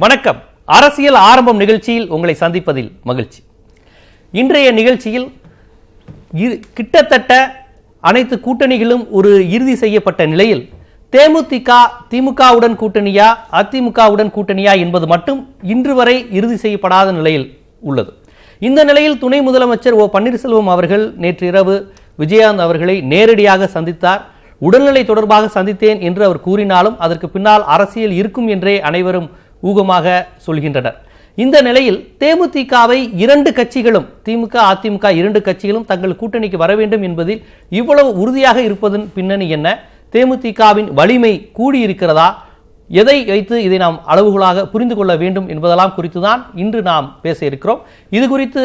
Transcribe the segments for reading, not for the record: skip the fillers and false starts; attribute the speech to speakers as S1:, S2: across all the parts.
S1: வணக்கம். அரசியல் ஆரம்பம் நிகழ்ச்சியில் உங்களை சந்திப்பதில் மகிழ்ச்சி. இன்றைய நிகழ்ச்சியில் கிட்டத்தட்ட அனைத்து கூட்டணிகளும் ஒரு இறுதி செய்யப்பட்ட நிலையில் தேமுதிக திமுகவுடன் கூட்டணியா அதிமுகவுடன் கூட்டணியா என்பது மட்டும் இன்று வரை இறுதி செய்யப்படாத நிலையில் உள்ளது. இந்த நிலையில் துணை முதலமைச்சர் ஓ பன்னீர்செல்வம் அவர்கள் நேற்று இரவு விஜயகாந்த் அவர்களை நேரடியாக சந்தித்தார். உடல்நிலை தொடர்பாக சந்தித்தேன் என்று அவர் கூறினாலும் அதற்கு பின்னால் அரசியல் இருக்கும் என்றே அனைவரும் ஊகமாக சொல்கின்றனர். இந்த நிலையில் தேமுதிகவை இரண்டு கட்சிகளும் திமுக அதிமுக இரண்டு கட்சிகளும் தங்கள் கூட்டணிக்கு வர வேண்டும் என்பதில் இவ்வளவு உறுதியாக இருப்பதன் பின்னணி என்ன? தேமுதிகவின் வலிமை கூடியிருக்கிறதா? எதை வைத்து இதை நாம் அளவுகளாக புரிந்து கொள்ள வேண்டும் என்பதெல்லாம் குறித்துதான் இன்று நாம் பேச இருக்கிறோம். இது குறித்து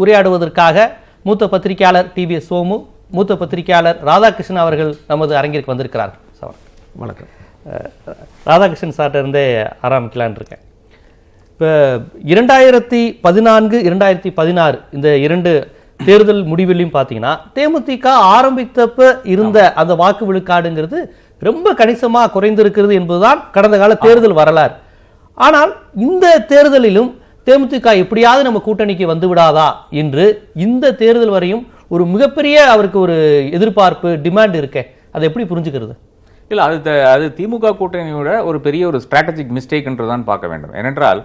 S1: உரையாடுவதற்காக மூத்த பத்திரிகையாளர் டிவிஎஸ் சோமு, மூத்த பத்திரிகையாளர் ராதாகிருஷ்ணன் அவர்கள் நமது அரங்கிற்கு வந்திருக்கிறார்கள்.
S2: வணக்கம்.
S1: ராதாகிருஷ்ணன் சார்ட்ட இருந்தே ஆரம்பிக்கலான் இருக்கேன். இப்போ 2014 2016 இந்த இரண்டு தேர்தல் முடிவிலையும் பார்த்தீங்கன்னா தேமுதிக ஆரம்பித்தப்ப இருந்த அந்த வாக்கு விழுக்காடுங்கிறது ரொம்ப கணிசமாக குறைந்திருக்கிறது என்பதுதான் கடந்த கால தேர்தல் வரலாறு. ஆனால் இந்த தேர்தலிலும் தேமுதிக எப்படியாவது நம்ம கூட்டணிக்கு வந்து விடாதா என்று இந்த தேர்தல் வரையும் ஒரு மிகப்பெரிய அவருக்கு ஒரு எதிர்பார்ப்பு டிமாண்ட் இருக்கே, அதை எப்படி புரிஞ்சுக்கிறது?
S3: இல்லை, அது திமுக கூட்டணியோட ஒரு பெரிய ஒரு ஸ்ட்ராட்டஜிக் மிஸ்டேக்ன்றதான் பார்க்க வேண்டும். ஏனென்றால்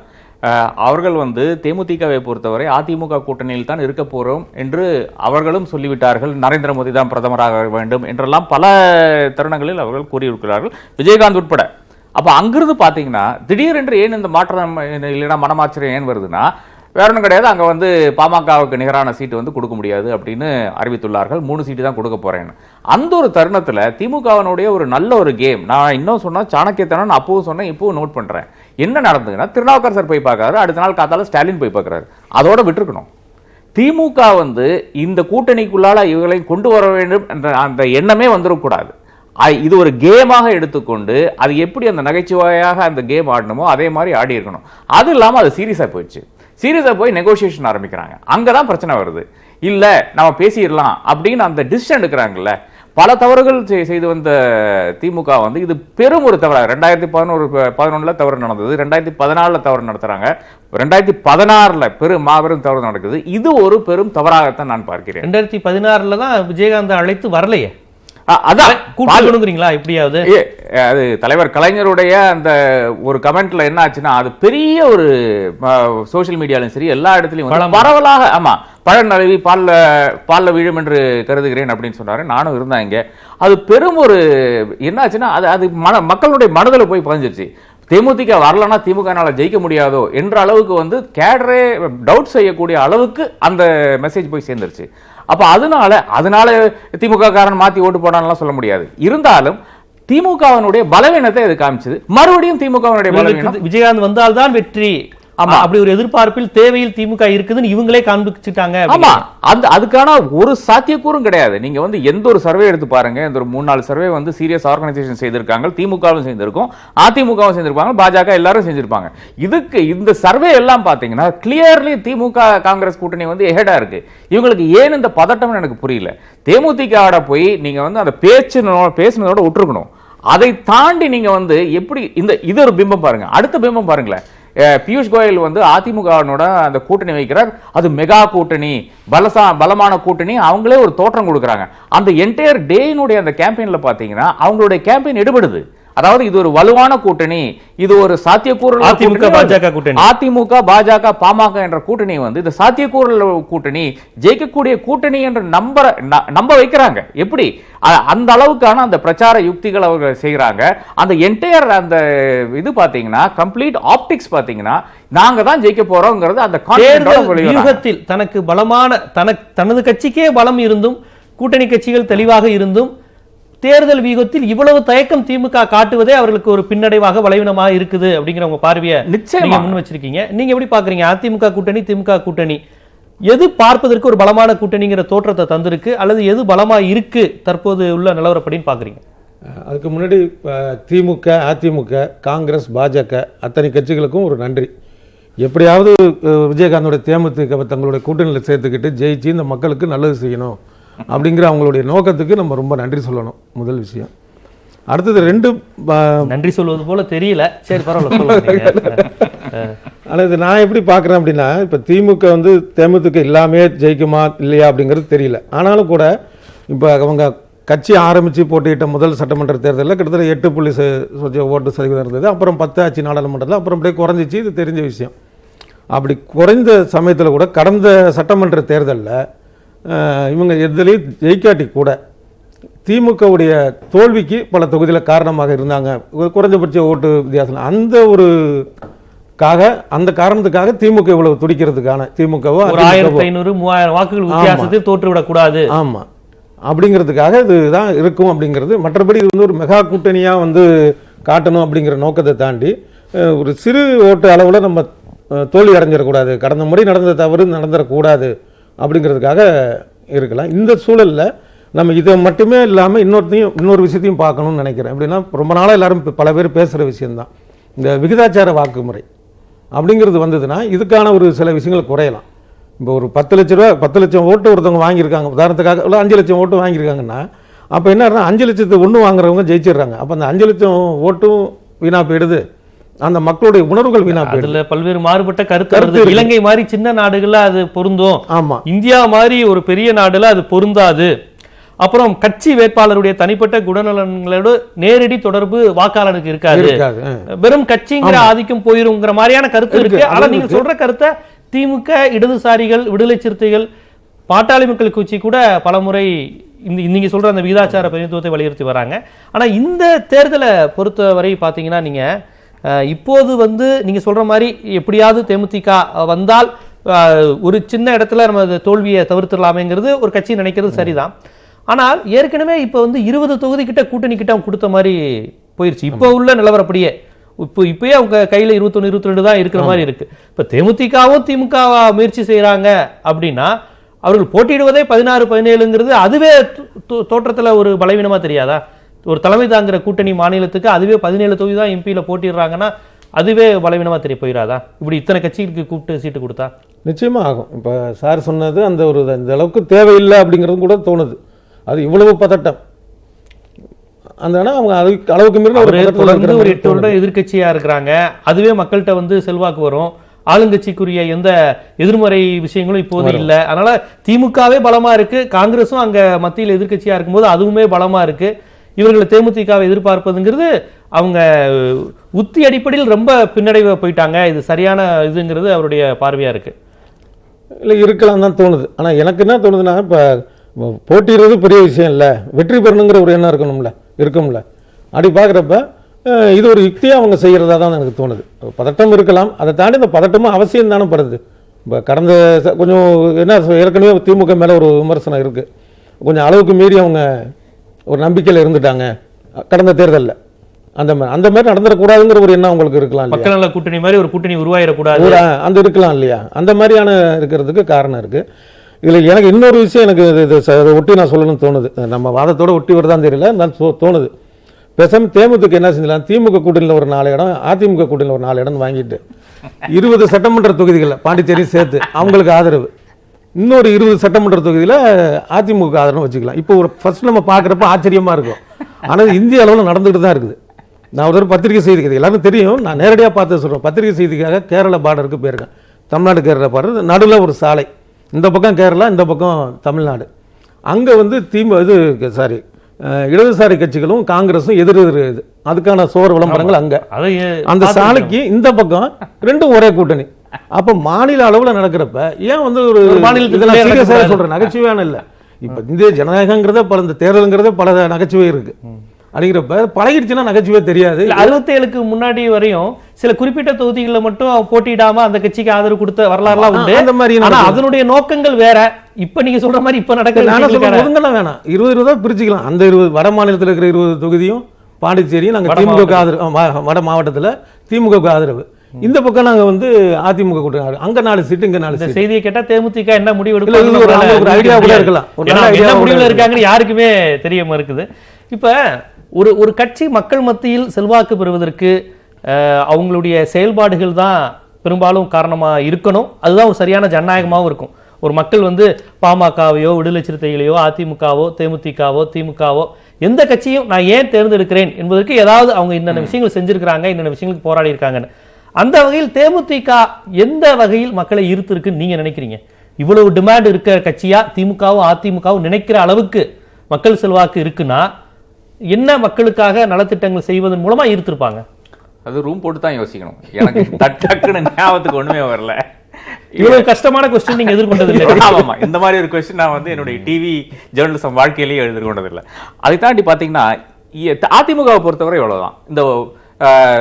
S3: அவர்கள் தேமுதிகவை பொறுத்தவரை அதிமுக கூட்டணியில் தான் இருக்க போறோம் என்று அவர்களும் சொல்லிவிட்டார்கள். நரேந்திர மோடி தான் பிரதமராக வேண்டும் என்றெல்லாம் பல தருணங்களில் அவர்கள் கூறியிருக்கிறார்கள், விஜயகாந்த் உட்பட. அப்ப அங்கிருந்து பாத்தீங்கன்னா திடீரென்று ஏன் இந்த மாற்றம் இல்லைன்னா மனமாச்சரியம் ஏன் வருதுன்னா, வேற ஒன்றும் கிடையாது. அங்கே பாமகவுக்கு நிகரான சீட்டு கொடுக்க முடியாது அப்படின்னு அறிவித்துள்ளார்கள். 3 சீட்டு தான் கொடுக்க போறேன்னு. அந்த ஒரு தருணத்தில் திமுகவினுடைய ஒரு நல்ல ஒரு கேம், நான் இன்னும் சொன்னா சாணக்கியத்தனம் அப்பவும் சொன்னேன், இப்பவும் நோட் பண்றேன். என்ன நடந்ததுன்னா, திருநாவுக்கரசர் சார் போய் பார்க்கறாரு, அடுத்த நாள் காத்தால ஸ்டாலின் போய் பார்க்கறாரு. அதோட விட்டுருக்கணும். திமுக இந்த கூட்டணிக்குள்ளால இவர்களை கொண்டு வர வேண்டும் என்ற அந்த எண்ணமே வந்துடக்கூடாது. இது ஒரு கேமாக எடுத்துக்கொண்டு அது எப்படி அந்த நகைச்சுவையாக அந்த கேம் ஆடணுமோ அதே மாதிரி ஆடி இருக்கணும். அது இல்லாமல் அது சீரியஸா போயிடுச்சு. சீரியஸா போய் நெகோசியேஷன் ஆரம்பிக்கிறாங்க. அங்கதான் பிரச்சனை வருது. இல்ல நம்ம பேசிடலாம் அப்படின்னு அந்த டிசிஷன் எடுக்கிறாங்கல்ல. பல தவறுகள் செய்து வந்த திமுக இது பெரும் ஒரு தவறாக 2011 தவறு நடந்தது, 2014 தவறு நடத்துறாங்க, 2016 பெரும் மாபெரும் தவறு நடக்குது. இது ஒரு பெரும் தவறாகத்தான் நான் பார்க்கிறேன்.
S1: 2016 தான் விஜயகாந்த் அழைத்து வரலையே,
S3: எப்படியாவது அது தலைவர் கலைஞருடைய அந்த ஒரு கமெண்ட்ல என்ன ஆச்சுன்னா, அது பெரிய ஒரு சோசியல் மீடியாலும் சரி எல்லா இடத்துலயும் பரவலாக, ஆமா, பழம் நழுவி பால்ல விழும் என்று கருதுகிறேன் அப்படின்னு சொன்னாரு. நானும் இருந்தேன் இங்க. அது பெரும் ஒரு என்ன ஆச்சுன்னா, அது மக்களுடைய மனதில் போய் பதிஞ்சிருச்சு. தேமுதிக வரலன்னா திமுகனால ஜெயிக்க முடியாதோ என்ற அளவுக்கு கேடரே டவுட் செய்யக்கூடிய அளவுக்கு அந்த மெசேஜ் போய் சேர்ந்துருச்சு. அப்ப அதனால திமுக காரன் மாத்தி ஓட்டு போடான்னு சொல்ல முடியாது. இருந்தாலும் திமுகவினுடைய பலவீனத்தை இது காமிச்சது. மறுபடியும் திமுகவினுடைய பலவீனம்,
S1: விஜயகாந்த் வந்தால்தான் வெற்றி, அப்படி ஒரு எதிர்பார்ப்பில் தேவையில் திமுக இருக்குதுன்னு இவங்களே காண்பிச்சுட்டாங்க.
S3: ஆமா, அதுக்கான ஒரு சாத்தியக்கூறும் கிடையாது. நீங்க எந்த ஒரு சர்வே எடுத்து பாருங்க, இந்த ஒரு 3-4 சர்வே சீரியஸ் ஆர்கனைசேஷன் செய்திருக்காங்க. திமுகவும் செய்திருக்கும், அதிமுகவும் செய்திருப்பாங்க, பாஜக எல்லாரும் செஞ்சிருப்பாங்க. இதுக்கு இந்த சர்வே எல்லாம் பாத்தீங்கன்னா கிளியர்லி திமுக காங்கிரஸ் கூட்டணி எஹெடா இருக்கு. இவங்களுக்கு ஏன் இந்த பதட்டம் எனக்கு புரியல. தேமுதிக போய் நீங்க அந்த பேசினதோட விட்டுருக்கணும். அதை தாண்டி நீங்க எப்படி இது ஒரு பிம்பம் பாருங்க. அடுத்த பிம்பம் பாருங்களேன். பியூஷ் கோயல் அதிமுகவோட அந்த கூட்டணி வைக்கிறார். அது மெகா கூட்டணி, பலமான கூட்டணி, அவங்களே ஒரு தோற்றம் கொடுக்குறாங்க. அந்த என்டையர் டேனுடைய அந்த கேம்பெயின்ல பாத்தீங்கன்னா அவங்களுடைய கேம்பெயின் எடுபடுது. அதாவது இது ஒரு வலுவான கூட்டணி, இது ஒரு சாத்தியக்கூறு
S1: அதிமுக பாஜக கூட்டணி,
S3: அதிமுக பாஜக பாமக என்ற கூட்டணி இந்த சாத்தியக்கூறு கூட்டணி, ஜெயிக்கக்கூடிய கூட்டணி என்று நம்ப வைக்கிறாங்க. எப்படி அந்த அளவுக்கான அந்த பிரச்சார யுக்திகள் அவர்கள் செய்யறாங்க. அந்த என்டையர் அந்த இது பாத்தீங்கன்னா கம்ப்ளீட் ஆப்டிக்ஸ் பாத்தீங்கன்னா நாங்க தான் ஜெயிக்க போறோம்ங்கிறது அந்த
S1: வியூகத்தில் தனக்கு பலமான தனது கட்சிக்கே பலம் இருந்தும் கூட்டணி கட்சிகள் தெளிவாக இருந்தும் தேர்தல் வியூகத்தில் இவ்வளவு தயக்கம் திமுக காட்டுவதே அவர்களுக்கு ஒரு பின்னடைவாக பலவீனமாக இருக்குது அப்படிங்கிற உங்க பார்வையை நிச்சயமா முன் வச்சிருக்கீங்க. நீங்க எப்படி பாக்குறீங்க? அதிமுக கூட்டணி திமுக கூட்டணி எது பார்ப்பதற்கு ஒரு பலமான கூட்டணிங்கிற தோற்றத்தை தந்திருக்கு, அல்லது எது பலமா இருக்கு தற்போது உள்ள நிலவரப்படின்னு பாக்குறீங்க?
S2: அதுக்கு முன்னாடி திமுக அதிமுக காங்கிரஸ் பாஜக அத்தனை கட்சிகளுக்கும் ஒரு நன்றி. எப்படியாவது விஜயகாந்தோட தேமுதிக தங்களுடைய கூட்டணியில் சேர்த்துக்கிட்டு ஜெயிச்சு இந்த மக்களுக்கு நல்லது செய்யணும் அப்படிங்கிற அவங்களுடைய நோக்கத்துக்கு நம்ம ரொம்ப நன்றி சொல்லணும். முதல் விஷயம். அடுத்தது ரெண்டு
S1: நன்றி சொல்வது போல தெரியல. சரி, பரவாயில்ல.
S2: ஆனால் இது நான் எப்படி பார்க்குறேன் அப்படின்னா, இப்போ திமுக வந்து தேமுதிக இல்லாமே ஜெயிக்குமா இல்லையா அப்படிங்கிறது தெரியல. ஆனாலும் கூட இப்போ அவங்க கட்சி ஆரம்பித்து போட்டியிட்ட முதல் சட்டமன்ற தேர்தலில் கிட்டத்தட்ட 8 ஓட்டு சதவீதம் இருந்தது. அப்புறம் 10 ஆட்சி நாடாளுமன்றத்தில், அப்புறம் அப்படியே குறைஞ்சிச்சு. இது தெரிஞ்ச விஷயம். அப்படி குறைந்த சமயத்தில் கூட கடந்த சட்டமன்ற தேர்தலில் இவங்க எதுலேயும் ஜெயிக்காட்டி கூட திமுகவுடைய தோல்விக்கு பல தொகுதியில் காரணமாக இருந்தாங்க. குறைஞ்சபட்ச ஓட்டு வித்தியாசம். அந்த காரணத்துக்காக திமுக இவ்வளவு துடிக்கிறதுக்கான திமுகவோ
S1: 1500-3000 வாக்குகள் வித்தியாசத்தில் தோற்றுவிடக்கூடாது.
S2: ஆமா, அப்படிங்கிறதுக்காக இதுதான் இருக்கும் அப்படிங்கிறது. மற்றபடி இது வந்து ஒரு மெகா கூட்டணியா வந்து காட்டணும் அப்படிங்கிற நோக்கத்தை தாண்டி ஒரு சிறு ஓட்டு அளவில் நம்ம தோல்வி அடைஞ்சிடக்கூடாது, கடந்த முறை நடந்த தவறு நடந்துடக்கூடாது அப்படிங்கிறதுக்காக இருக்கலாம். இந்த சூழலில் நம்ம இதை மட்டுமே இல்லாமல் இன்னொரு விஷயத்தையும் பார்க்கணும்னு நினைக்கிறேன். எப்படின்னா, ரொம்ப நாளாக எல்லாரும் பல பேர் பேசுகிற விஷயம்தான் இந்த விகிதாச்சார வாக்குமுறை அப்படிங்கிறது வந்ததுன்னா இதுக்கான ஒரு சில விஷயங்கள் குறையலாம். இப்போ ஒரு 10 லட்ச ரூபா 10 லட்சம் ஓட்டு ஒருத்தவங்க வாங்கியிருக்காங்க, உதாரணத்துக்காக இல்லை 5 லட்சம் ஓட்டு வாங்கியிருக்காங்கன்னா, அப்போ என்ன 5 லட்சத்து ஒன்று வாங்குறவங்க ஜெயிச்சிடுறாங்க. அப்போ அந்த 5 லட்சம் ஓட்டும் வீணா போயிடுது, அந்த மக்களுடைய உணர்வுகள் வீணா போயிடுது.
S1: அதுல பல்வேறு மாறுபட்ட கருத்து. இலங்கை மாதிரி சின்ன நாடுகள்ல அது பொருந்தும்,
S2: ஆமா,
S1: இந்தியா மாதிரி ஒரு பெரிய நாடுல அது பொருந்தாது. அப்புறம் கட்சி வேட்பாளருடைய தனிப்பட்ட குணநலன்களோடு நேரடி தொடர்பு வாக்காளனுக்கு இருக்காது, வெறும் கட்சிங்கிற ஆதிக்கம் போயிருங்கிற மாதிரியான கருத்து இருக்கு. ஆனா நீங்க சொல்ற கருத்தை திமுக, இடதுசாரிகள், விடுதலை சிறுத்தைகள், பாட்டாளி மக்கள் கட்சி கூட பலமுறை நீங்க சொல்ற அந்த விகிதாச்சார பிரதிநிதித்துவத்தை வலியுறுத்தி வராங்க. ஆனா இந்த தேர்தலை பொறுத்தவரை பாத்தீங்கன்னா, நீங்க இப்போது வந்து நீங்க சொல்ற மாதிரி எப்படியாவது தேமுதிக வந்தால் ஒரு சின்ன இடத்துல நம்ம தோல்வியை தவிர்த்துடலாமேங்கிறது ஒரு கட்சி நினைக்கிறது சரிதான். ஆனால் ஏற்கனவே இப்ப வந்து 20 தொகுதி கிட்ட கூட்டணி கிட்ட அவங்க கொடுத்த மாதிரி போயிருச்சு. இப்ப உள்ள நிலவரப்படியே இப்பயே அவங்க கையில 21, 22 தான் இருக்கிற மாதிரி இருக்கு. இப்ப தேமுதிகவும் திமுக முயற்சி செய்யறாங்க அப்படின்னா அவர்கள் போட்டியிடுவதே 16, 17ங்கிறது அதுவே தோற்றத்துல ஒரு பலவீனமா தெரியாதா? ஒரு தலைமை தாங்கிற கூட்டணி மாநிலத்துக்கு அதுவே 17 தொகுதி தான் எம்பியில போட்டிடுறாங்கன்னா அதுவே பலவீனமா தெரிய போயிடாதா? இப்படி இத்தனை கட்சிகளுக்கு கூப்பிட்டு சீட்டு கொடுத்தா
S2: நிச்சயமா ஆகும். இப்ப சார் சொன்னது அந்த ஒரு இந்த அளவுக்கு தேவையில்லை அப்படிங்கிறது கூட தோணுது. அது இவ்வளவு பதட்டம் அந்த அவங்க அளவுக்கு மீறி ஒரு
S1: 8 வருடம் எதிர்கட்சியா இருக்கிறாங்க. அதுவே மக்கள்கிட்ட வந்து செல்வாக்கு வரும். ஆளுங்கட்சிக்குரிய எந்த எதிர்மறை விஷயங்களும் இப்போது இல்ல. அதனால திமுகவே பலமா இருக்கு, காங்கிரஸும் அங்க மத்தியில் எதிர்கட்சியா இருக்கும்போது அதுவுமே பலமா இருக்கு. இவர்களை தேமுதிகவை எதிர்பார்ப்பதுங்கிறது அவங்க உத்தி அடிப்படையில் ரொம்ப பின்னடைவு போயிட்டாங்க. இது சரியான இதுங்கிறது அவருடைய பார்வையா இருக்கு.
S2: இல்லை, இருக்கலாம் தான் தோணுது. ஆனா எனக்கு என்ன தோணுதுன்னா, இப்ப போட்டிடுறது பெரிய விஷயம் இல்லை, வெற்றி பெறணுங்கிற ஒரு எண்ணம் இருக்கும்ல. அப்படி பார்க்குறப்ப இது ஒரு யுக்தியாக அவங்க செய்கிறதா தான் எனக்கு தோணுது. பதட்டம் இருக்கலாம், அதை தாண்டி இந்த பதட்டமும் அவசியம் தானே படுது. இப்போ கடந்த கொஞ்சம் என்ன ஏற்கனவே திமுக மேலே ஒரு விமர்சனம் இருக்குது, கொஞ்சம் அளவுக்கு மீறி அவங்க ஒரு நம்பிக்கையில் இருந்துட்டாங்க கடந்த தேர்தலில். அந்த மாதிரி நடந்துடக்கூடாதுங்கிற ஒரு எண்ணம் உங்களுக்கு இருக்கலாம்.
S1: மக்கள் நல கூட்டணி மாதிரி ஒரு கூட்டணி உருவாயிடக்கூடாது
S2: அந்த இருக்கலாம் இல்லையா? அந்த மாதிரியான இருக்கிறதுக்கு காரணம் இருக்குது. இதில் எனக்கு இன்னொரு விஷயம் இதை ஒட்டி நான் சொல்லணும்னு தோணுது. நம்ம வாதத்தோட ஒட்டி வருதான் தெரியல, நான் தோணுது. பேசாம தேமுதிக என்ன செஞ்சலாம், திமுக கூட்டணியில் ஒரு 4 இடம், அதிமுக கூட்டணியில் ஒரு 4 இடம் வாங்கிட்டு 20 சட்டமன்ற தொகுதிகளில் பாண்டிச்சேரி சேர்த்து அவங்களுக்கு ஆதரவு, இன்னொரு 20 சட்டமன்ற தொகுதியில் அதிமுக ஆதரவு வச்சுக்கலாம். இப்போ ஒரு ஃபர்ஸ்ட் நம்ம பார்க்குறப்ப ஆச்சரியமா இருக்கும். ஆனால் இந்திய அளவில் நடந்துகிட்டு தான் இருக்குது. நான் ஒரு பத்திரிகை செய்திக்கு எல்லாரும் தெரியும், நான் நேரடியாக பார்த்து சொல்கிறேன். பத்திரிகை செய்திக்காக கேரளா பார்டருக்கு போயிருக்கேன். தமிழ்நாடு கேரளா பார்டர், நடுவில் ஒரு சாலை, இந்த பக்கம் கேரளா, இந்த பக்கம் தமிழ்நாடு. அங்கே வந்து இடதுசாரி கட்சிகளும் காங்கிரஸும் எதிர் அதுக்கான சோறு விளம்பரங்கள் அங்க. அந்த சாலைக்கு இந்த பக்கம் ரெண்டும் ஒரே கூட்டணி. அப்ப மாநில அளவுல நடக்கிறப்ப ஏன் வந்து ஒரு மாநிலத்தில் சொல்ற நகைச்சுவையான இல்ல. இப்ப இந்திய ஜனநாயகங்கிறத பல, இந்த தேர்தலுங்கிறத பல நகைச்சுவை இருக்கு. அப்படிங்கிறப்ப பழகிடுச்சுன்னா நகைச்சுவே தெரியாது.
S1: 67க்கு முன்னாடி வரையும் சில குறிப்பிட்ட தொகுதிகளில் மட்டும் போட்டியிடாம அந்த கட்சிக்கு ஆதரவு கொடுத்த வரலாறுலாம் உண்டு. அந்த மாதிரி அதனுடைய நோக்கங்கள் வேற. இப்ப நீங்க சொல்ற மாதிரி இப்ப நடக்கலாம்
S2: வேணாம், 20 பிரிச்சுக்கலாம். அந்த 20 வட மாநிலத்தில் இருக்கிற 20 தொகுதியும் பாண்டிச்சேரியும் நாங்க திமுக ஆதரவு, வட மாவட்டத்தில் திமுக ஆதரவு, இந்த பக்கம் நாங்க வந்து அதிமுக கூட்டணி, அங்க 4 சீட்டு, இங்க 4 சீட்டு.
S1: செய்தியை கேட்டா தேமுதிக என்ன முடிவு எடுக்கலாம்,
S2: ஒரு ஐடியா கூட இருக்கலாம்,
S1: என்ன முடிவுல இருக்காங்கன்னு யாருக்குமே தெரியாம இருக்குது. இப்ப ஒரு கட்சி மக்கள் மத்தியில் செல்வாக்கு பெறுவதற்கு அவங்களுடைய செயல்பாடுகள் தான் பெரும்பாலும் காரணமா இருக்கணும். அதுதான் ஒரு சரியான ஜனநாயகமாகவும் இருக்கும். ஒரு மக்கள் வந்து பாமகவையோ, விடுதலை சிறுத்தைகளையோ, அதிமுகவோ, தேமுதிகவோ, திமுகவோ எந்த கட்சியும் நான் ஏன் தேர்ந்தெடுக்கிறேன் என்பதற்கு ஏதாவது அவங்க இன்னென்ன விஷயங்கள் செஞ்சிருக்கிறாங்க, இன்னென்ன விஷயங்களுக்கு போராடி இருக்காங்கன்னு. அந்த வகையில் தேமுதிக எந்த வகையில் மக்களை ஈர்த்திருக்குன்னு நீங்க நினைக்கிறீங்க? இவ்வளவு டிமாண்ட் இருக்க கட்சியா திமுகவும் அதிமுகவும் நினைக்கிற அளவுக்கு மக்கள் செல்வாக்கு இருக்குன்னா என்ன மக்களுக்காக நலத்திட்டங்கள் செய்வதன் மூலமா ஈர்த்திருப்பாங்க?
S3: அது ரூம் போட்டு தான் யோசிக்கணும். எனக்கு டக்குன்னு ஞாபகத்துக்கு ஒண்ணுமே வரல.
S1: இவ்வளவு கஷ்டமான கொஸ்டின் நீங்க எதிர்கொண்டது இல்லை.
S3: ஆமா, இந்த மாதிரி ஒரு கொஸ்டின் நான் வந்து என்னுடைய டிவி ஜேர்னலிசம் வாழ்க்கையிலேயே எதிர்கொண்டது இல்லை. அதை தாண்டி பாத்தீங்கன்னா அதிமுகவை பொறுத்தவரை எவ்வளவுதான். இந்த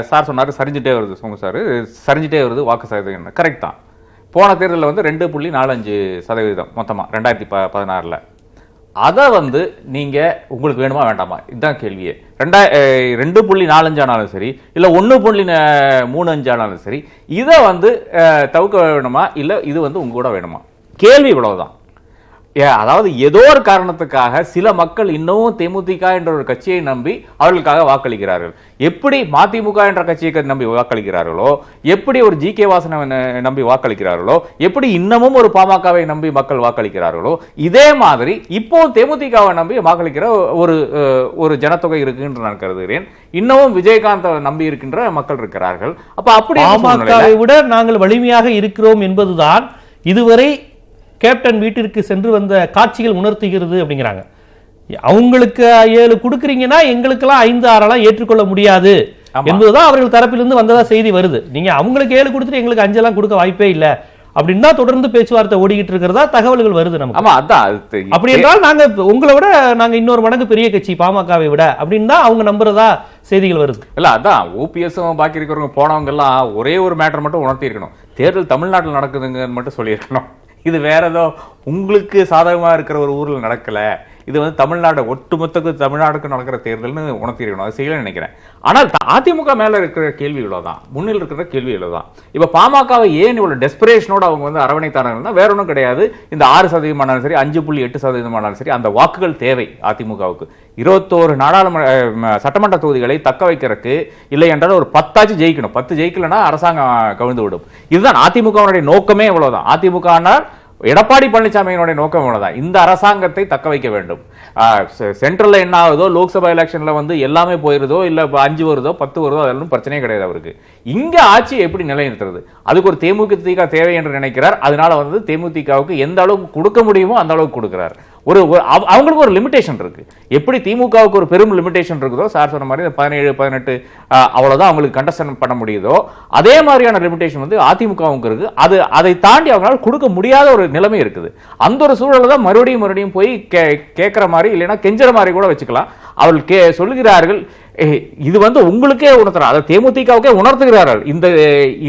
S3: சார் சொன்னாரு சரிஞ்சுட்டே வருது, சோமு சார் சரிஞ்சுட்டே வருது வாக்கு சதவீதம். கரெக்ட் தான். போன தேர்தலில் வந்து 2.45% மொத்தமா 2016. அதை வந்து நீங்க உங்களுக்கு வேணுமா வேண்டாமா இதுதான் கேள்வியே. 2.45 ஆனாலும் சரி, இல்ல 1.35 ஆனாலும் சரி, இதை வந்து தவிர்க்க வேணுமா, இல்ல இது வந்து உங்க கூட வேணுமா? கேள்வி இவ்வளவுதான். அதாவது ஏதோ ஒரு காரணத்துக்காக சில மக்கள் இன்னமும் தேமுதிக என்ற ஒரு கட்சியை நம்பி அவர்களுக்காக வாக்களிக்கிறார்கள். எப்படி மதிமுக என்ற கட்சியை நம்பி வாக்களிக்கிறார்களோ, எப்படி ஒரு ஜி.கே. வாசனை நம்பி வாக்களிக்கிறார்களோ, எப்படி இன்னமும் ஒரு பாமகவை நம்பி மக்கள் வாக்களிக்கிறார்களோ, இதே மாதிரி இப்போ தேமுதிகவை நம்பி வாக்களிக்கிற ஒரு ஜனத்தொகை இருக்கு என்று நான் கருதுகிறேன். இன்னமும் விஜயகாந்த் நம்பி இருக்கின்ற மக்கள் இருக்கிறார்கள். அப்ப அப்படி
S1: பாமகவை விட நாங்கள் வலிமையாக இருக்கிறோம் என்பதுதான் இதுவரை கேப்டன் வீட்டிற்கு சென்று வந்த காட்சிகள் உணர்த்துகிறது அப்படிங்கிறாங்க. அவங்களுக்கு 7 கொடுக்குறீங்கன்னா எங்களுக்கெல்லாம் 5-6 ஏற்றுக்கொள்ள முடியாது என்பதுதான் அவர்கள் தரப்பிலிருந்து வந்ததா செய்தி வருது. நீங்க அவங்களுக்கு 7 கொடுத்துட்டு எங்களுக்கு 5 கொடுக்க வாய்ப்பே இல்லை அப்படின்னு தான் தொடர்ந்து பேச்சுவார்த்தை ஓடிக்கிட்டு இருக்கிறதா தகவல்கள் வருது நமக்கு.
S3: ஆமா, அதான்.
S1: அப்படி என்றால் நாங்க உங்களை விட நாங்க இன்னொரு மடங்கு பெரிய கட்சி பாமகவை விட அப்படின்னு தான் அவங்க நம்புறதா செய்திகள் வருது.
S3: இல்ல, அதான் ஓபிஎஸும் பாக்கி இருக்கிறவங்க போனவங்க எல்லாம் ஒரே ஒரு மேட்டர் மட்டும் உணர்த்தி இருக்கணும். தேர்தல் தமிழ்நாட்டில் நடக்குதுங்கன்னு மட்டும் சொல்லியிருக்கணும். இது வேற ஏதோ உங்களுக்கு சாதகமா இருக்கிற ஒரு ஊர்ல நடக்கல, இது வந்து தமிழ்நாடு ஒட்டுமொத்தக்கு தமிழ்நாடுக்கு நடக்கிற தேர்தல்னு உணர்த்திருக்கணும். அது செய்யல நினைக்கிறேன். ஆனால் அதிமுக மேல இருக்கிற கேள்வி இவ்வளவுதான், முன்னில் இருக்கிற கேள்வி இவ்வளவுதான். இப்ப பாமகவை ஏன் இவ்வளவு டெஸ்பிரேஷனோட அவங்க வந்து அரவணைத்தாங்கன்னா வேற ஒன்றும் கிடையாது. இந்த 6% சரி, 5.8% சரி, அந்த வாக்குகள் தேவை அதிமுகவுக்கு. 21 நாடாளுமன்ற சட்டமன்ற தொகுதிகளை தக்க வைக்கிறதுக்கு, இல்லை என்றால் ஒரு 10 ஜெயிக்கணும். 10 ஜெயிக்கலன்னா அரசாங்கம் கவிழ்ந்து விடும். இதுதான் அதிமுகவுடைய நோக்கமே. இவ்வளவுதான். அதிமுக எடப்பாடி பழனிசாமியினுடைய நோக்கம் இவ்வளவுதான். இந்த அரசாங்கத்தை தக்க வைக்க வேண்டும். சென்ட்ரல்ல என்ன ஆகுதோ, லோக்சபா எலெக்ஷன்ல வந்து எல்லாமே போயிருதோ, இல்ல 5 வருதோ 10 வருதோ, அதெல்லாம் பிரச்சனையே கிடையாது அவருக்கு. இங்க ஆட்சி எப்படி நிலைநிறுத்துறது, அதுக்கு ஒரு தேமுதிக தேவை என்று நினைக்கிறார். அதனால வந்து தேமுதிகவுக்கு எந்த அளவுக்கு கொடுக்க முடியுமோ அந்த அளவுக்கு கொடுக்கிறார். அவங்களுக்கு ஒரு லிமிடேஷன் இருக்கு. எப்படி திமுகவுக்கு ஒரு பெரும் லிமிடேஷன் இருக்குதோ, சார் சொன்ன மாதிரி 17, 18 அவ்வளவுதான் அவங்களுக்கு கண்டஸ்டன் பண்ண முடியுதோ, அதே மாதிரியான லிமிடேஷன் வந்து அதிமுகவுக்கு இருக்கு. அதை தாண்டி அவங்களால கொடுக்க முடியாத ஒரு நிலைமை இருக்குது. அந்த ஒரு சூழலை தான் மறுபடியும் போய் கேட்கிற மாதிரி, இல்லைன்னா கெஞ்சற மாதிரி கூட வச்சுக்கலாம். அவர்கள் சொல்லுகிறார்கள், இது வந்து உங்களுக்கே உணர்த்துறாங்க, அதை தேமுதிகவுக்கே உணர்த்துகிறார்கள்.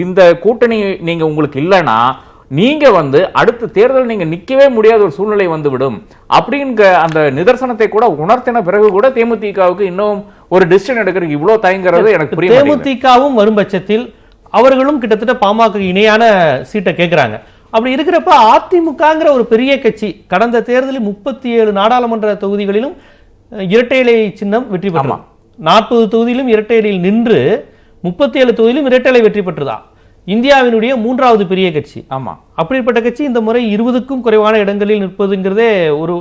S3: இந்த கூட்டணி நீங்க உங்களுக்கு இல்லைன்னா நீங்க வந்து அடுத்த தேர்தல் நீங்க நிக்கவே முடியாத ஒரு சூழ்நிலை வந்துவிடும் அப்படிங்கிற அந்த நிதர்சனத்தை கூட உணர்த்தின பிறகு கூட தேமுதிகவுக்கு இன்னும் ஒரு டிசிஷன் எடுக்கிறதுக்கு இவ்வளவு தயங்குறது எனக்கு புரிய மாட்டேங்குது.
S1: தேமுதிகவும் வரும் பட்சத்தில் அவர்களும் கிட்டத்தட்ட பாமக இணையான சீட்டை கேட்கிறாங்க. அப்படி இருக்கிறப்ப அதிமுகங்கிற ஒரு பெரிய கட்சி கடந்த தேர்தலில் 37 நாடாளுமன்ற தொகுதிகளிலும் இரட்டை இலை சின்னம் வெற்றி பெற்றது. 40 தொகுதியிலும் இரட்டை இலையில் நின்று 37 தொகுதியிலும் இரட்டை இலை வெற்றி பெற்றதா. இந்தியாவினுடைய 3வது பெரிய கட்சி.
S3: ஆமா,
S1: அப்படிப்பட்ட கட்சி இந்த முறை 20க்கும் குறைவான இடங்களில் நிற்பதுங்கிறதே ஒரு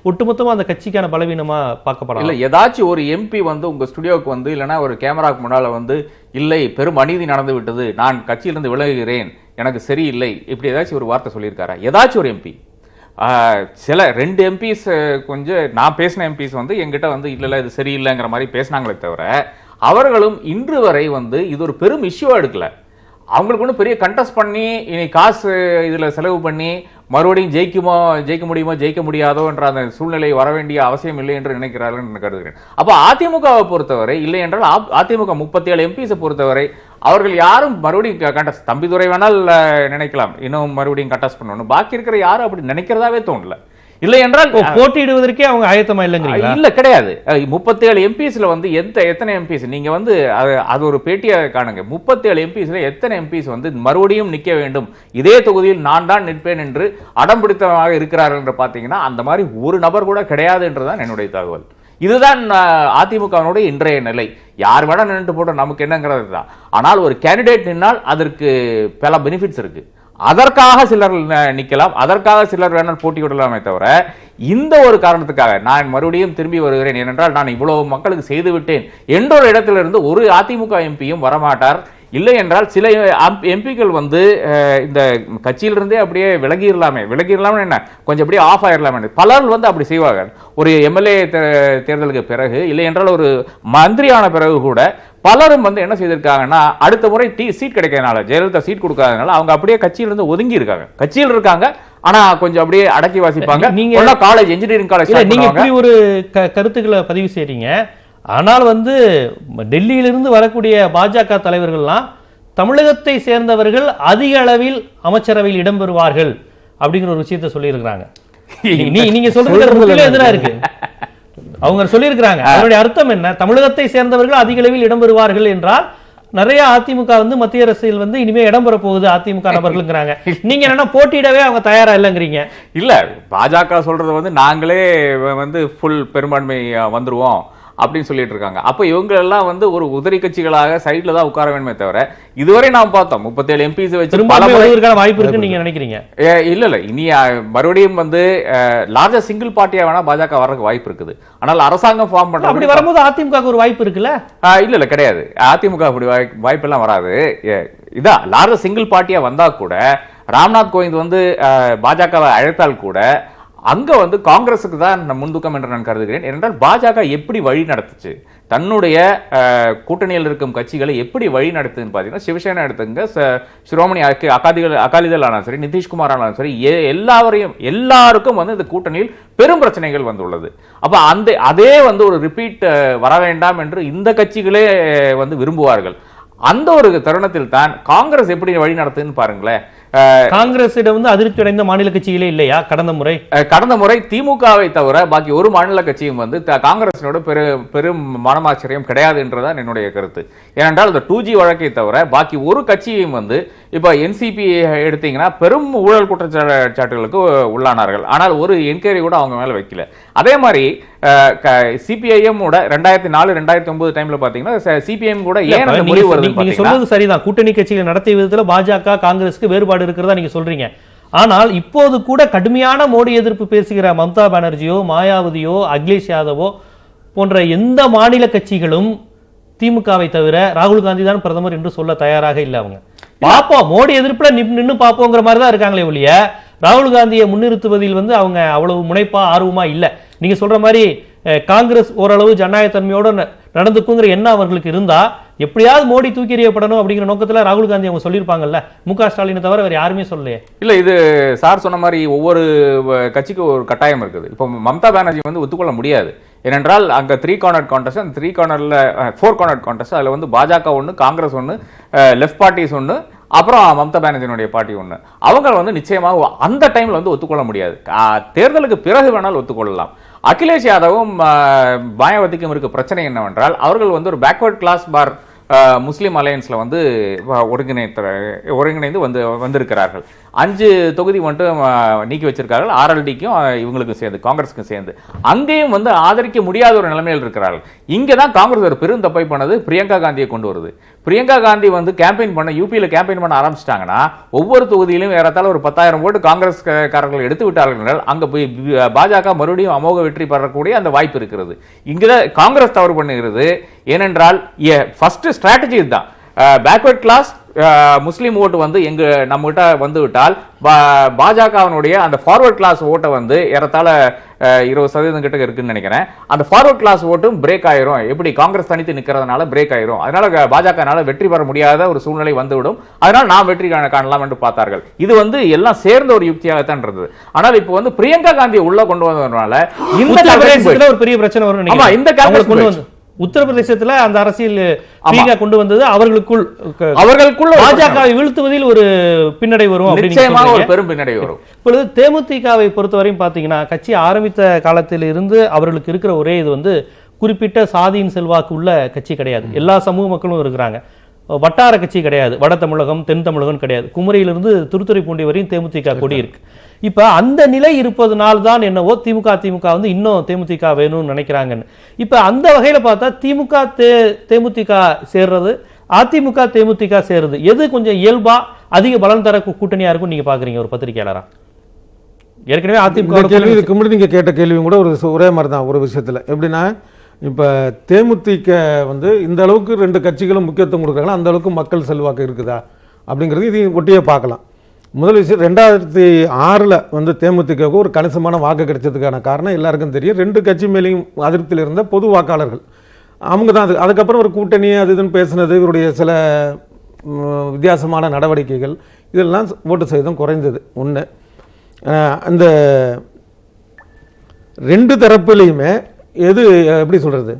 S1: ஒட்டுமொத்தமா அந்த கட்சிக்கான பலவீனமா பார்க்கப்படலாம்.
S3: இல்ல, ஏதாச்சும் ஒரு எம்பி வந்து உங்க ஸ்டுடியோக்கு வந்து, இல்லைன்னா ஒரு கேமராக்கு முன்னால வந்து, இல்லை பெரும் அநீதி நடந்து விட்டது, நான் கட்சியிலிருந்து விலகுகிறேன், எனக்கு சரியில்லை, இப்படி ஏதாச்சும் ஒரு வார்த்தை சொல்லியிருக்காரா? ஏதாச்சும் ஒரு எம்பி? சில 2 எம்பிஸ் கொஞ்சம் நான் பேசின எம்பிஸ் வந்து எங்கிட்ட வந்து இல்ல இது சரியில்லைங்கிற மாதிரி பேசினாங்களே தவிர, அவர்களும் இன்று வரை வந்து இது ஒரு பெரும் இஷ்யூவா எடுக்கல. அவங்களுக்கு ஒன்றும் பெரிய கண்டெஸ்ட் பண்ணி இனி காசு இதில் செலவு பண்ணி மறுபடியும் ஜெயிக்க முடியுமோ ஜெயிக்க முடியாதோ என்ற அந்த சூழ்நிலை வர வேண்டிய அவசியம் இல்லை என்று நினைக்கிறார்கள் என்று கருதுகிறேன். அப்போ அதிமுகவை பொறுத்தவரை, இல்லை என்றால் அதிமுக 37 எம்பிஸை பொறுத்தவரை அவர்கள் யாரும் மறுபடியும் கண்டெஸ்ட், தம்பிதுரை வேணால் நினைக்கலாம் இன்னும் மறுபடியும் கண்டெஸ்ட் பண்ணணும், பாக்கி இருக்கிற யாரும் அப்படி நினைக்கிறதாவே தோணல. இல்லை என்றால்
S1: போட்டியிடுவதற்கே அவங்க ஆயத்தமா இல்லைங்கிறீங்களா?
S3: இல்ல, கிடையாது. 37 எம்பிஸ்ல வந்து எத்தனை எம்பிஸ் நீங்க வந்து அது ஒரு பேட்டியை காணுங்க. 37 எம்பிஸ்ல எத்தனை எம்பிஸ் வந்து மறுபடியும் நிக்க வேண்டும், இதே தொகுதியில் நான் தான் நிற்பேன் என்று அடம்பிடித்தமாக இருக்கிறார்கள் என்று பாத்தீங்கன்னா அந்த மாதிரி ஒரு நபர் கூட கிடையாது என்றுதான் என்னுடைய தகவல். இதுதான் அதிமுகவினுடைய இன்றைய நிலை. யார் வேணா நின்று போட்டோம், நமக்கு என்னங்கிறது தான். ஆனால் ஒரு கேண்டிடேட் நின்னால் அதற்கு பல பெனிஃபிட்ஸ் இருக்கு. அதற்காக சிலர் நிக்கலாம், அதற்காக சிலர் வேணால் போட்டி விடலாமே தவிர, இந்த ஒரு காரணத்துக்காக நான் மறுபடியும் திரும்பி வருகிறேன், ஏனென்றால் நான் இவ்வளவு மக்களுக்கு செய்து விட்டேன் என்ற ஒரு இடத்திலிருந்து ஒரு அதிமுக எம்பியும் வரமாட்டார். இல்லை என்றால் சில எம்பிக்கள் வந்து இந்த கட்சியிலிருந்தே அப்படியே விலகிடலாமே என்ன கொஞ்சம் அப்படியே ஆஃப் ஆயிடலாமே பலர் வந்து அப்படி செய்வாங்க. ஒரு எம்எல்ஏ தேர்தலுக்கு பிறகு இல்லை என்றால் ஒரு மந்திரியான பிறகு கூட பலரும் வந்து என்ன செய்திருக்காங்கன்னா அடுத்த முறை சீட் கிடைக்கிறதுனால ஜெயலலிதா சீட் கொடுக்காதனால அவங்க அப்படியே கட்சியிலிருந்து ஒதுங்கி இருக்காங்க. கட்சியில் இருக்காங்க ஆனா கொஞ்சம் அப்படியே அடக்கி வாசிப்பாங்க. நீங்க காலேஜ் இன்ஜினியரிங் காலேஜ்
S1: நீங்க இப்படி ஒரு கருத்துக்களை பதிவு செய்றீங்க. ஆனால் வந்து டெல்லியிலிருந்து வரக்கூடிய பாஜக தலைவர்கள்லாம் தமிழகத்தை சேர்ந்தவர்கள் அதிக அளவில் அமைச்சரவையில் இடம்பெறுவார்கள் அப்படிங்கிற ஒரு விஷயத்தை சொல்லியிருக்கிறாங்க. நீங்க சொல்றது எதிராக இருக்கு. அவங்க சொல்லியிருக்கிறாங்க. அதனுடைய அர்த்தம் என்ன? தமிழகத்தை சேர்ந்தவர்கள் அதிக அளவில் இடம்பெறுவார்கள் என்றால் நிறைய அதிமுக வந்து மத்திய அரசியல் வந்து இனிமே இடம்பெற போகுது அதிமுக நபர்களுங்கிறாங்க. நீங்க என்னன்னா போட்டியிடவே அவங்க தயாரா இல்லைங்கிறீங்க. இல்ல
S3: பாஜக சொல்றது வந்து நாங்களே வந்து ஃபுல் பெரும்பான்மை வந்துருவோம் அப்படின்னு சொல்லிட்டு இருக்காங்க. அப்ப இவங்க எல்லாம் வந்து ஒரு உதிரி கட்சிகளாக சைட்ல தான் உட்கார வேண்டுமே தவிர இதுவரை நாம் பார்த்தோம் 37 எம்பிஸ் வச்சு
S1: வாய்ப்பு இருக்குன்னு நீங்க நினைக்கிறீங்க?
S3: இல்ல இனி மறுபடியும் வந்து லார்ஜஸ்ட் சிங்கிள் பார்ட்டியா வேணா பாஜக வர்றதுக்கு வாய்ப்பு இருக்குது. ஆனால் அரசாங்கம் ஃபார்ம் பண்ற
S1: அப்படி வரும்போது அதிமுக ஒரு வாய்ப்பு இருக்குல்ல?
S3: இல்ல கிடையாது. அதிமுக அப்படி வாய்ப்பு எல்லாம் வராது. இதான் லார்ஜஸ்ட் சிங்கிள் பார்ட்டியா வந்தா கூட ராம்நாத் கோவிந்த் வந்து பாஜகவை அழைத்தால் கூட அங்க வந்து காங்கிரசுக்கு தான் முன்தூக்கம் என்று நான் கருதுகிறேன். ஏனென்றால் பாஜக எப்படி வழி நடத்துச்சு, தன்னுடைய கூட்டணியில் இருக்கும் கட்சிகளை எப்படி வழி நடத்துதுன்னு பாத்தீங்கன்னா சிவசேனா எடுத்துங்க, சிரோமணி அகாலிதள் ஆனாலும் சரி, நிதிஷ்குமார் ஆனாலும் சரி, எல்லாருக்கும் வந்து இந்த கூட்டணியில் பெரும் பிரச்சனைகள் வந்துள்ளது. அப்ப அதே வந்து ஒரு ரிப்பீட் வர வேண்டாம் என்று இந்த கட்சிகளே வந்து விரும்புவார்கள். அந்த ஒரு தருணத்தில் தான் காங்கிரஸ் எப்படி வழி நடத்துன்னு பாருங்களேன்.
S1: காங்கிரஸிடம் வந்து அதிருப்தி அடைந்த மாநில கட்சிகளே இல்லையா கடந்த முறை
S3: திமுகவை தவிர பாக்கி ஒரு மாநில கட்சியும் வந்து காங்கிரஸோட பெரும் மனமாச்சரியம் கிடையாது என்றுதான் என்னுடைய கருத்து. ஏனென்றால் இந்த 2G வழக்கை தவிர பாக்கி ஒரு கட்சியையும் வந்து இப்ப NCP எடுத்தீங்கன்னா பெரும் ஊழல் குற்றச்சாட்டுகளுக்கு உள்ளானார்கள். ஆனால் ஒரு என்கொயரி கூட அவங்க மேல வைக்கல. அதே மாதிரி சிபிஐஎம் 2004-2009 டைம்ல பாத்தீங்கன்னா சிபிஎம் கூட ஏன் அந்த முடிவு வருது?
S1: நீங்க சொல்றது சரிதான். கூட்டணி கட்சிகள் நடத்திய விதத்துல பாஜக காங்கிரஸ்க்கு வேறுபாடு இருக்கிறதா நீங்க சொல்றீங்க. ஆனால் இப்போது கூட கடுமையான மோடி எதிர்ப்பு பேசுகிற மம்தா பானர்ஜியோ, மாயாவதியோ, அகிலேஷ் யாதவோ போன்ற எந்த மாநில கட்சிகளும் திமுகவை தவிர ராகுல் காந்தி தான் பிரதமர் என்று சொல்ல தயாராக இல்லை. அவங்க பாப்போம் மோடி எதிர்ப்புல நின்னு பாப்போங்கிற மாதிரி தான் இருக்காங்களே ஒழிய ராகுல் காந்தியை முன்னிறுத்துவதில் வந்து அவங்க அவ்வளவு முனைப்பா ஆர்வமா இல்லை. நீங்க சொல்ற மாதிரி காங்கிரஸ் ஓரளவு ஜனநாயக தன்மையோட நடந்துக்குங்கிற எண்ணம் அவர்களுக்கு இருந்தா எப்படியாவது மோடி தூக்கி எறியப்படணும் அப்படிங்கிற நோக்கத்துல ராகுல் காந்தி அவங்க சொல்லியிருப்பாங்கல்ல. முக ஸ்டாலினை தவிர வேற யாருமே சொல்லலையே.
S3: இல்ல இது சார் சொன்ன மாதிரி ஒவ்வொரு கட்சிக்கும் ஒரு கட்டாயம் இருக்குது. இப்போ மம்தா பானர்ஜி வந்து ஒத்துக்கொள்ள முடியாது. ஏனென்றால் அங்க 3 கார்னர் கான்டெஸ்ட், அந்த 3 கார்னர்ல 4 கார்னர் கான்டெஸ்ட், அதுல வந்து பாஜக ஒண்ணு, காங்கிரஸ் ஒண்ணு, லெஃப்ட் பார்ட்டிஸ் ஒண்ணு, அப்புறம் மம்தா பானர்ஜியினுடைய பார்ட்டி ஒண்ணு. அவங்க வந்து நிச்சயமாக அந்த டைம்ல வந்து ஒத்துக்கொள்ள முடியாது. தேர்தலுக்கு பிறகு வேணால் ஒத்துக்கொள்ளலாம். அகிலேஷ் யாதவும் மாயாவதிக்கும் இருக்க பிரச்சனை என்னவென்றால் அவர்கள் வந்து ஒரு பேக்வர்ட் கிளாஸ் பார் முஸ்லீம் அலையன்ஸ்ல வந்து ஒருங்கிணைந்து வந்திருக்கிறார்கள். 5 தொகுதி மட்டும் நீக்கி வச்சிருக்கார்கள். RLDக்கும் இவங்களுக்கும் சேர்ந்து, காங்கிரஸுக்கும் சேர்ந்து அங்கேயும் வந்து ஆதரிக்க முடியாத ஒரு நிலைமையில் இருக்கிறார்கள். இங்கதான் காங்கிரஸ் ஒரு பெரும் தப்பை பண்ணது, பிரியங்கா காந்தியை கொண்டு வருது. பிரியங்கா காந்தி வந்து கேம்பெயின் பண்ண யூபியில் கேம்பெயின் பண்ண ஆரம்பிச்சிட்டாங்கன்னா ஒவ்வொரு தொகுதியிலும் ஏறத்தாழ ஒரு 10,000 ஓட்டு காங்கிரஸ் காரர்கள் எடுத்து விட்டார்கள் என்றால் அங்க போய் பாஜக மறுபடியும் அமோக வெற்றி பெறக்கூடிய அந்த வாய்ப்பு இருக்கிறது. இங்கதான் காங்கிரஸ் தவறு பண்ணுகிறது. ஏனென்றால் ஃபர்ஸ்ட் ஸ்ட்ராட்டஜி இதுதான். பேக்வர்ட் கிளாஸ் முஸ்லீம் ஓட்டு வந்து நம்ம கிட்ட வந்து விட்டால் பாஜகவினுடைய அந்த ஃபார்வர்ட் கிளாஸ் ஓட்டை வந்து ஏறத்தாழ 20% கிட்ட இருக்குன்னு நினைக்கிறேன். அந்த ஃபார்வர்ட் கிளாஸ் ஓட்டும் பிரேக் ஆயிரும். எப்படி காங்கிரஸ் தனித்து நிக்கிறதுனால பிரேக் ஆயிரும். அதனால பாஜகனால வெற்றி பெற முடியாத ஒரு சூழ்நிலை வந்துவிடும். அதனால நாம் வெற்றி காணலாம் என்று பார்த்தார்கள். இது வந்து எல்லாம் சேர்ந்த ஒரு யுக்தியாகத்தான் இருந்தது. ஆனால் இப்போ வந்து பிரியங்கா காந்தியை உள்ள கொண்டு வந்ததுனால இந்த
S1: ஒரு பெரிய பிரச்சனை வரும்.
S3: இந்த கொண்டு வந்து
S1: உத்தரப்பிரதேசத்துல அந்த அரசியல் கொண்டு வந்தது அவர்களுக்குள் பாஜகவை வீழ்த்துவதில் ஒரு பின்னடை வரும்.
S3: நிச்சயமாக ஒரு பெரும் பின்னடை வரும்.
S1: இப்பொழுது தேமுதிகவை பொறுத்தவரையும் பாத்தீங்கன்னா கட்சி ஆரம்பித்த காலத்தில் இருந்து அவர்களுக்கு இருக்கிற ஒரே இது வந்து குறிப்பிட்ட சாதியின் செல்வாக்கு உள்ள கட்சி கிடையாது. எல்லா சமூக மக்களும் இருக்கிறாங்க. வட்டார கட்சி கிடையாது. வட தமிழகம், தென் தமிழகம் கிடையாது. குமரியிலிருந்து திருத்துறைப்பூண்டி வரையும் தேமுதிக கொடி இருக்கு. இப்ப அந்த நிலை இருப்பதனால தான் என்னவோ திமுக வந்து இன்னும் தேமுதிக வேணும்னு நினைக்கிறாங்கன்னு. இப்ப அந்த வகையில பார்த்தா திமுக தேமுதிக சேர்றது, அதிமுக தேமுதிக சேர்றது எது கொஞ்சம் இயல்பா அதிக பலன் தர கூட்டணியா இருக்கும் நீங்க பாக்குறீங்க ஒரு பத்திரிகையாளரா? ஏற்கனவே அதிமுக
S2: கேள்வி இதுக்கு முன்னாடி நீங்க கேட்ட கேள்வியும் கூட ஒரே மாதிரி தான். ஒரு விஷயத்துல எப்படின்னா இப்போ தேமுதிக வந்து இந்த அளவுக்கு ரெண்டு கட்சிகளும் முக்கியத்துவம் கொடுக்குறாங்களா, அந்த அளவுக்கு மக்கள் செல்வாக்கு இருக்குதா அப்படிங்கிறது இதையும் ஒட்டியே பார்க்கலாம். முதல் விஷயம் 2006 வந்து தேமுதிகவுக்கு ஒரு கணிசமான வாக்கு கிடைச்சதுக்கான காரணம் எல்லாருக்கும் தெரியும். ரெண்டு கட்சி மேலேயும் அதிருப்தியில் இருந்த பொது வாக்காளர்கள் அவங்க தான். அதுக்கப்புறம் ஒரு கூட்டணி அது இதுன்னு பேசுனது, இவருடைய சில வித்தியாசமான நடவடிக்கைகள் இதெல்லாம் ஓட்டு சதவீதம் குறைந்தது. ஒன்று, அந்த ரெண்டு தரப்புலையுமே எது எப்படி சொல்கிறது,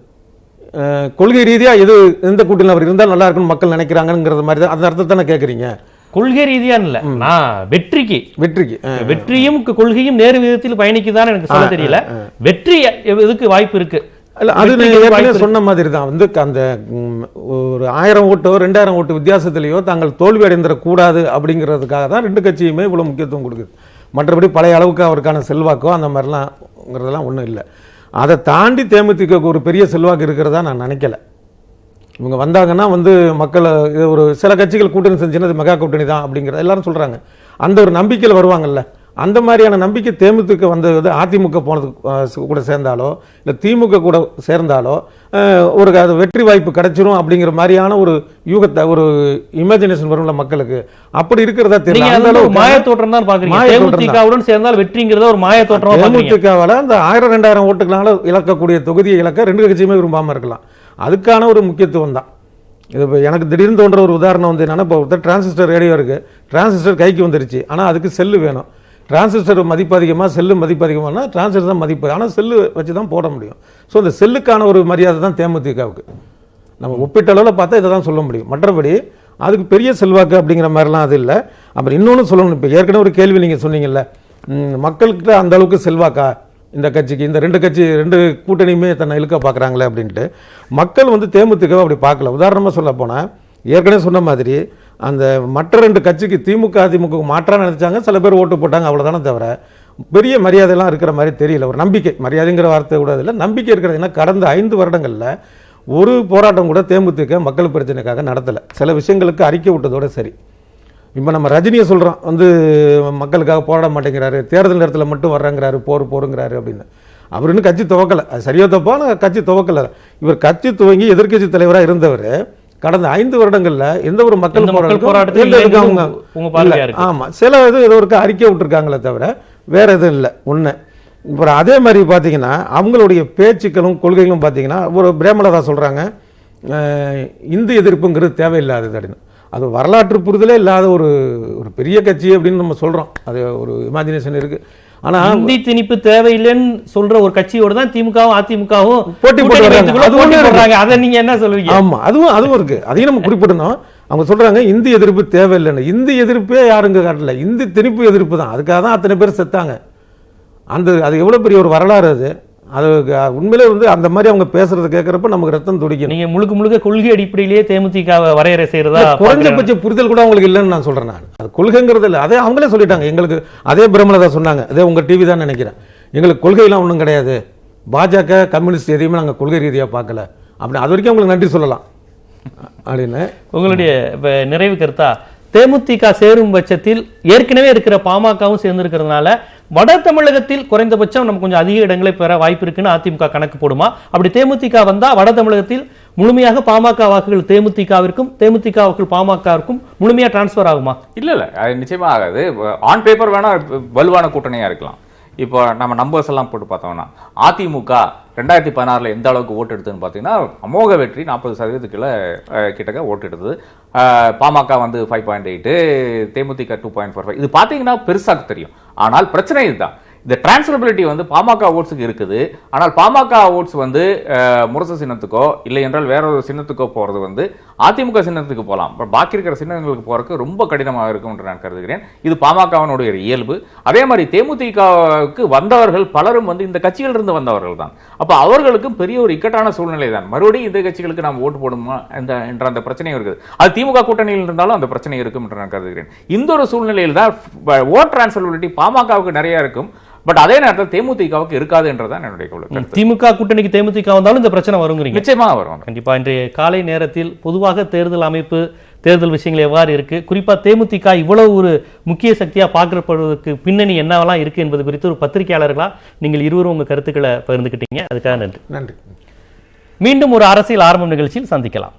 S2: கொள்கை ரீதியாக எந்த கூட்டணியில் அவர் இருந்தால் நல்லா இருக்குன்னு மக்கள் நினைக்கிறாங்கிறது மாதிரி தான். அந்த அர்த்தத்தை தானே கேட்குறீங்க?
S1: கொள்கை ரீதியா இல்ல, நான் வெற்றிக்கு வெற்றியும் கொள்கையும் நேரு விதத்தில் பயணிக்குதான் எனக்கு சொல்ல தெரியல. வெற்றி எதுக்கு வாய்ப்பு இருக்கு?
S2: அது சொன்ன மாதிரி தான் வந்து அந்த ஒரு 1000 ஓட்டோ 2000 ஓட்டு வித்தியாசத்திலேயோ தாங்கள் தோல்வி அடைந்துடக்கூடாது அப்படிங்கிறதுக்காக தான் ரெண்டு கட்சியுமே இவ்வளவு முக்கியத்துவம் கொடுக்குது. மற்றபடி பழைய அளவுக்கு அவருக்கான செல்வாக்கோ அந்த மாதிரிலாம்ங்கிறதெல்லாம் ஒன்றும் இல்லை. அதை தாண்டி தேமுதிகவுக்கு ஒரு பெரிய செல்வாக்கு இருக்கிறதா நான் நினைக்கல. இவங்க வந்தாங்கன்னா வந்து மக்களை ஒரு சில கட்சிகள் கூட்டணி செஞ்சுன்னா அது மெகா கூட்டணி தான் அப்படிங்கிறத எல்லாரும் சொல்கிறாங்க. அந்த ஒரு நம்பிக்கையில் வருவாங்கல்ல, அந்த மாதிரியான நம்பிக்கை தேமுதிக வந்தது அதிமுக போனது கூட சேர்ந்தாலோ இல்லை திமுக கூட சேர்ந்தாலோ ஒரு அது வெற்றி வாய்ப்பு கிடைச்சிரும் அப்படிங்கிற மாதிரியான ஒரு யூகத்தை ஒரு இமேஜினேஷன் வரும்ல மக்களுக்கு. அப்படி இருக்கிறதா
S1: தெரியல. மாய தோற்றம் தான் பாக்குறீங்க. தேமுதிகவுடன் சேர்ந்தால் வெற்றிங்கிறத ஒரு மாய தோற்றம்.
S2: தேமுதிகவால அந்த 1000-2000 ஓட்டுகளால இழக்கக்கூடிய தொகுதியை இழக்க ரெண்டு கட்சியுமே விரும்பாம இருக்கலாம். அதுக்கான ஒரு முக்கியத்துவம் தான் இது. இப்போ எனக்கு திடீர்னு தோன்ற ஒரு உதாரணம் வந்து என்னன்னா, இப்போ ஒருத்தர் டிரான்சிஸ்டர் ரேடியோ இருக்குது, டிரான்சிஸ்டர் கைக்கு வந்துருச்சு, ஆனால் அதுக்கு செல்லு வேணும். டிரான்சிஸ்டர் மதிப்பு அதிகமாக செல்லு மதிப்பு அதிகமானா டிரான்சிஸ்டர் தான் மதிப்பு, ஆனால் செல்லு வச்சு தான் போட முடியும். ஸோ அந்த செல்லுக்கான ஒரு மரியாதை தான் தேமுதிகவுக்கு. நம்ம ஒப்பிட்ட அளவில் பார்த்தா இதை தான் சொல்ல முடியும். மற்றபடி அதுக்கு பெரிய செல்வாக்கு அப்படிங்கிற மாதிரிலாம் அது இல்லை. அப்புறம் இன்னொன்று சொல்லணும், இப்போ ஏற்கனவே ஒரு கேள்வி நீங்கள் சொன்னீங்கல்ல, மக்கள்கிட்ட அந்த அளவுக்கு செல்வாக்கா இந்த கட்சிக்கு, இந்த ரெண்டு கூட்டணியுமே தன்னை இழுக்க பார்க்குறாங்களே அப்படின்ட்டு. மக்கள் வந்து தேமுதிகவை அப்படி பார்க்கல. உதாரணமாக சொல்ல போனால் ஏற்கனவே சொன்ன மாதிரி அந்த மற்ற ரெண்டு கட்சிக்கு திமுக அதிமுக மாற்றாக நினைச்சாங்க, சில பேர் ஓட்டு போட்டாங்க, அவ்வளோதானே தவிர பெரிய மரியாதைலாம் இருக்கிற மாதிரி தெரியல. ஒரு நம்பிக்கை, மரியாதைங்கிற வார்த்தை கூட இல்லை, நம்பிக்கை இருக்கிறது. ஏன்னா கடந்த 5 வருடங்களில் ஒரு போராட்டம் கூட தேமுதிக மக்கள் பிரச்சனைக்காக நடத்தலை. சில விஷயங்களுக்கு அறிக்கை விட்டதோட சரி. இப்போ நம்ம ரஜினியை சொல்கிறோம் வந்து மக்களுக்காக போராட மாட்டேங்கிறாரு, தேர்தல் நேரத்தில் மட்டும் வர்றங்கிறாரு, போருங்கிறாரு அப்படின்னு. அவர் இன்னும் கட்சி துவக்கலை, அது சரியா தப்பான கட்சி துவக்கலை. இவர் கட்சி துவங்கி எதிர்கட்சி தலைவராக இருந்தவர் கடந்த 5 வருடங்களில் எந்த ஒரு மக்கள் போராட்டத்தில் ஆமாம் சில ஏதோ ஒரு அறிக்கை விட்டுருக்காங்களே தவிர வேற எதுவும் இல்லை. ஒன்று இப்போ அதே மாதிரி பார்த்தீங்கன்னா அவங்களுடைய பேச்சுக்களும் கொள்கைகளும் பார்த்தீங்கன்னா ஒரு பிரேமலதா சொல்கிறாங்க இந்து எதிர்ப்புங்கிறது தேவையில்லாதது அப்படின்னு. அது வரலாற்று புரிதலே இல்லாத ஒரு பெரிய கட்சி அப்படின்னு நம்ம சொல்கிறோம். அது ஒரு இமேஜினேஷன் இருக்குது. ஆனா இந்தி திணிப்பு தேவையில்லைன்னு சொல்ற ஒரு கட்சியோட தான் திமுகவும் அதிமுகவும் போட்டி போடுறாங்க. அதை நீங்க என்ன சொல்றீங்க? ஆமா, அதுவும் இருக்கு. அதையும் நம்ம குறிப்பிடணும். அவங்க சொல்றாங்க இந்தி எதிர்ப்பு தேவையில்லைன்னு. இந்தி எதிர்ப்பே யாருங்க காட்டல, இந்தி திணிப்பு எதிர்ப்பு தான். அதுக்காக தான் அத்தனை பேர் செத்தாங்க. அது எவ்வளவு பெரிய ஒரு வரலாறு அது. அது உண்மையிலே வந்து அந்த மாதிரி அவங்க பேசுறது கேட்கறப்ப நமக்கு ரத்தம் துடிக்கும். நீங்க முழுக்க கொள்கை அடிப்படையிலேயே தேமுதிக வரையறை செய்யறதா குறைஞ்சபட்ச புரிதல் கூட அவங்களுக்கு இல்லைன்னு நான் சொல்றேன். நான் அது கொள்கைங்கிறது இல்லை. அதே அவங்களே சொல்லிட்டாங்க. எங்களுக்கு அதே பிரேமலதா சொன்னாங்க, அதே உங்க டிவி தான் நினைக்கிறேன், எங்களுக்கு கொள்கையெல்லாம் ஒன்றும் கிடையாது, பாஜக கம்யூனிஸ்ட் எதையுமே நாங்கள் கொள்கை ரீதியாக பார்க்கல அப்படி. அது வரைக்கும் அவங்களுக்கு நன்றி சொல்லலாம் அப்படின்னு. உங்களுடைய நிறைவு கருத்தா தேமுதிக சேரும் பட்சத்தில் ஏற்கனவே இருக்கிற பாமகவும் சேர்ந்திருக்கிறதுனால வட தமிழகத்தில் குறைந்தபட்சம் நம்ம கொஞ்சம் அதிக இடங்களை பெற வாய்ப்பு இருக்குன்னு அதிமுக கணக்கு போடுமா? அப்படி தேமுதிக வந்தா வட தமிழகத்தில் முழுமையாக பாமக வாக்குகள் தேமுதிகவிற்கும் தேமுதிக வாக்குகள் பாமகவிற்கும் முழுமையா டிரான்ஸ்பர் ஆகுமா? இல்ல அது நிச்சயமா ஆகாது. ஆன் பேப்பர் வேணா வலுவான கூட்டணியா இருக்கலாம். இப்போ நம்ம நம்பர்ஸ் எல்லாம் போட்டு பார்த்தோம்னா அதிமுக 2016 எந்த அளவுக்கு ஓட்டு எடுத்ததுன்னு பார்த்தீங்கன்னா அமோக வெற்றி, 40% கிட்டக்க ஓட்டு எடுத்தது. பாமக வந்து 5.8, தேமுதிக 2.45. இது பார்த்தீங்கன்னா பெருசாக தெரியும். ஆனால் பிரச்சனை இதுதான், இந்த டிரான்ஸ்ஃபரபிலிட்டி வந்து பாமக ஓட்ஸுக்கு இருக்குது. ஆனால் பாமக ஓட்ஸ் வந்து முரசு சின்னத்துக்கோ இல்லை என்றால் வேற ஒரு சின்னத்துக்கோ போறது வந்து அதிமுக சின்னத்துக்கு போகலாம். பாக்கி இருக்கிற சின்னங்களுக்கு போறதுக்கு ரொம்ப கடினமாக இருக்கும் என்று நான் கருதுகிறேன். இது பாமகவினுடைய இயல்பு. அதே மாதிரி தேமுதிகவுக்கு வந்தவர்கள் பலரும் வந்து இந்த கட்சியிலிருந்து வந்தவர்கள் தான். அப்ப அவர்களுக்கும் பெரிய ஒரு இக்கட்டான சூழ்நிலை தான். மறுபடியும் இந்த கட்சிகளுக்கு நாம் ஓட்டு போடுமா என்ற அந்த பிரச்சனையும் இருக்குது. அது திமுக கூட்டணியில் இருந்தாலும் அந்த பிரச்சனை இருக்கும் என்று நான் கருதுகிறேன். இந்த ஒரு சூழ்நிலையில் தான் ஓட் டிரான்ஸ்ஃபரபிலிட்டி பாமகவுக்கு நிறைய இருக்கும். பட் அதே நேரத்தில் தேமுதிகவுக்கு இருக்காது என்றதான் என்னுடைய கருத்து. திமுக கூட்டணிக்கு தேமுதிக வந்தாலும் இந்த பிரச்சனை வருங்கிறீங்க? நிச்சயமா வரும். கண்டிப்பா. இன்றைய காலை நேரத்தில் பொதுவாக தேர்தல் அமைப்பு, தேர்தல் விஷயங்கள் எவ்வாறு இருக்கு, குறிப்பா தேமுதிக இவ்வளவு ஒரு முக்கிய சக்தியா பார்க்கப்படுவதற்கு பின்னணி என்னவெல்லாம் இருக்கு என்பது குறித்து ஒரு பத்திரிகையாளர்களா நீங்கள் இருவரும் உங்க கருத்துக்களை பகிர்ந்துக்கிட்டீங்க. அதுக்காக நன்றி. நன்றி.
S1: மீண்டும் ஒரு அரசியல் ஆரம்பம் நிகழ்ச்சியில் சந்திக்கலாம்.